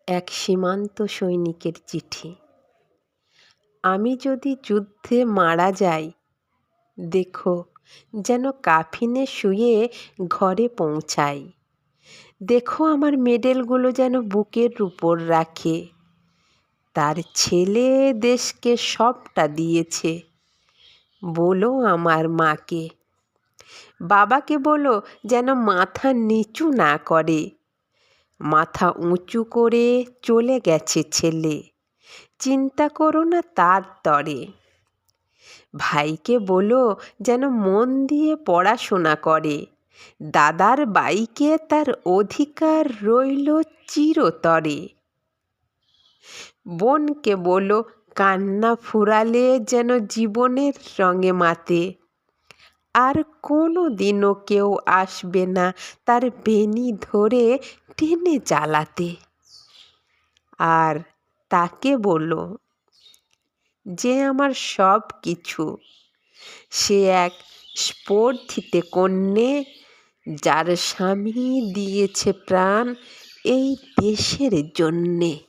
এক সীমান্ত সৈনিকের চিঠি। আমি যদি যুদ্ধে মারা যাই, দেখো যেন কাফিনে শুয়ে ঘরে পৌঁছাই। দেখো আমার মেডেলগুলো যেন বুকের উপর রাখে। তার ছেলে দেশকে সবটা দিয়েছে। বলো আমার মাকে, বাবাকে বলো যেন মাথা নিচু না করে। মাথা উঁচু করে চলে গেছে ছেলে, চিন্তা করো না তার তরে। ভাইকে বলো যেন মন দিয়ে পড়াশোনা করে। দাদার বাইকে তার অধিকার রইল চিরতরে। বোনকে বলো কান্না ফুরালে যেন জীবনের রঙে মাতে। আর কোনো দিনও কেউ আসবে না তার বেনি ধরে টেনে চালাতে। আর তাকে বলো যে আমার সব কিছু, সে এক স্পর্ধিতে কন্যে, যার স্বামী দিয়েছে প্রাণ এই দেশের জন্যে।